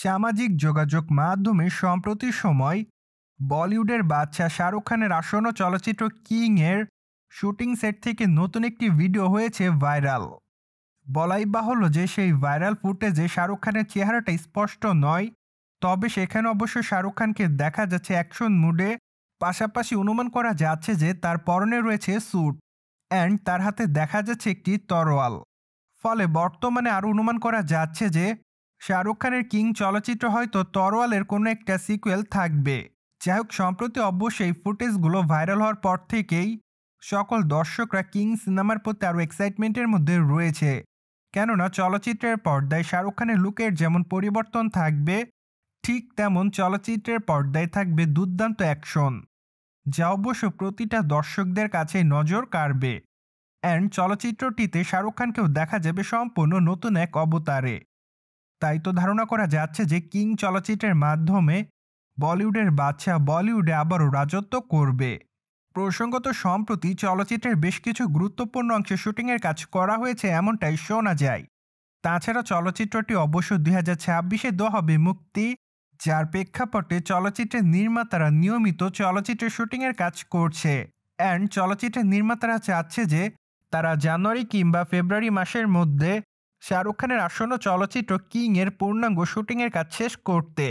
সামাজিক যোগাযোগ মাধ্যমে সম্প্রতি সময় বলিউডের বাদশা শাহরুখ খানের আসন্ন চলচ্চিত্র কিং এর শুটিং সেট থেকে নতুন একটি ভিডিও হয়েছে ভাইরাল। বলাই বাহুল্য যে সেই ভাইরাল ফুটেজে শাহরুখ খানের চেহারাটা স্পষ্ট নয়, তবে সেখানে অবশ্য শাহরুখ খানকে দেখা যাচ্ছে অ্যাকশন মুডে। পাশাপাশি অনুমান করা যাচ্ছে যে তার পরনে রয়েছে স্যুট অ্যান্ড তার হাতে দেখা যাচ্ছে একটি তরোয়াল। ফলে বর্তমানে আরও অনুমান করা যাচ্ছে যে শাহরুখ খানের কিং চলচ্চিত্র হয়তো তরোয়ালের কোনো একটা সিকুয়েল থাকবে। যাই হোক, সম্প্রতি অবশ্যই ফুটেজগুলো ভাইরাল হওয়ার পর থেকেই সকল দর্শকরা কিং সিনেমার প্রতি আরও এক্সাইটমেন্টের মধ্যে রয়েছে। কেননা চলচ্চিত্রের পর্দায় শাহরুখ খানের লুকের যেমন পরিবর্তন থাকবে, ঠিক তেমন চলচ্চিত্রের পর্দায় থাকবে দুর্দান্ত অ্যাকশন, যা অবশ্য প্রতিটা দর্শকদের কাছে নজর কাড়বে। অ্যান্ড চলচ্চিত্রটিতে শাহরুখ খানকেও দেখা যাবে সম্পূর্ণ নতুন এক অবতারে। তাই তো ধারণা করা যাচ্ছে যে কিং চলচ্চিত্রের মাধ্যমে বলিউডের বাদশা বলিউডে আবারও রাজত্ব করবে। প্রসঙ্গত, সম্প্রতি চলচ্চিত্রের বেশ কিছু গুরুত্বপূর্ণ অংশে শুটিংয়ের কাজ করা হয়েছে এমনটাই শোনা যায়। তাছাড়া চলচ্চিত্রটি অবশ্য 2026-এ দেওয়া হবে মুক্তি, যার প্রেক্ষাপটে চলচ্চিত্রের নির্মাতারা নিয়মিত চলচ্চিত্রের শুটিংয়ের কাজ করছে। অ্যান্ড চলচ্চিত্রের নির্মাতারা চাচ্ছে যে তারা জানুয়ারি কিংবা ফেব্রুয়ারি মাসের মধ্যে শাহরুখ খানের আসন্ন চলচ্চিত্র কিং এর পূর্ণাঙ্গ শুটিংয়ের কাজ শেষ করতে।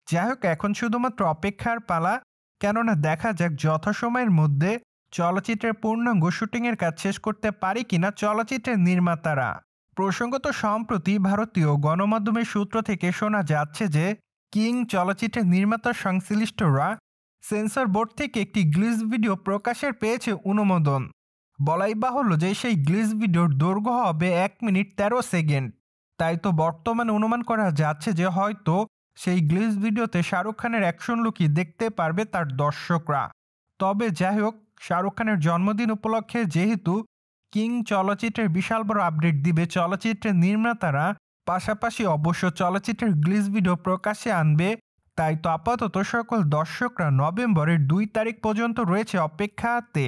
যাই হোক, এখন শুধুমাত্র অপেক্ষার পালা, কেননা দেখা যাক যথাসময়ের মধ্যে চলচ্চিত্রের পূর্ণাঙ্গ শুটিংয়ের কাজ শেষ করতে পারে কিনা চলচ্চিত্রের নির্মাতারা। প্রসঙ্গত, সম্প্রতি ভারতীয় গণমাধ্যমের সূত্র থেকে শোনা যাচ্ছে যে কিং চলচ্চিত্রের নির্মাতা সংশ্লিষ্টরা সেন্সর বোর্ড থেকে একটি গ্লিচ ভিডিও প্রকাশের পেয়েছে অনুমোদন। বলাই বাহুল্য যে সেই গ্লিচ ভিডিওর দৈর্ঘ্য হবে 1 মিনিট 13 সেকেন্ড। তাই তো বর্তমানে অনুমান করা যাচ্ছে যে হয়তো সেই গ্লিচ ভিডিওতে শাহরুখ খানের অ্যাকশন লুকই দেখতে পারবে তার দর্শকরা। তবে যাই হোক, শাহরুখ খানের জন্মদিন উপলক্ষে যেহেতু কিং চলচ্চিত্রের বিশাল বড় আপডেট দিবে চলচ্চিত্রের নির্মাতারা, পাশাপাশি অবশ্য চলচ্চিত্রের গ্লিচ ভিডিও প্রকাশ্যে আনবে। তাই তো আপাতত সকল দর্শকরা নভেম্বরের 2 তারিখ পর্যন্ত রয়েছে অপেক্ষাতে।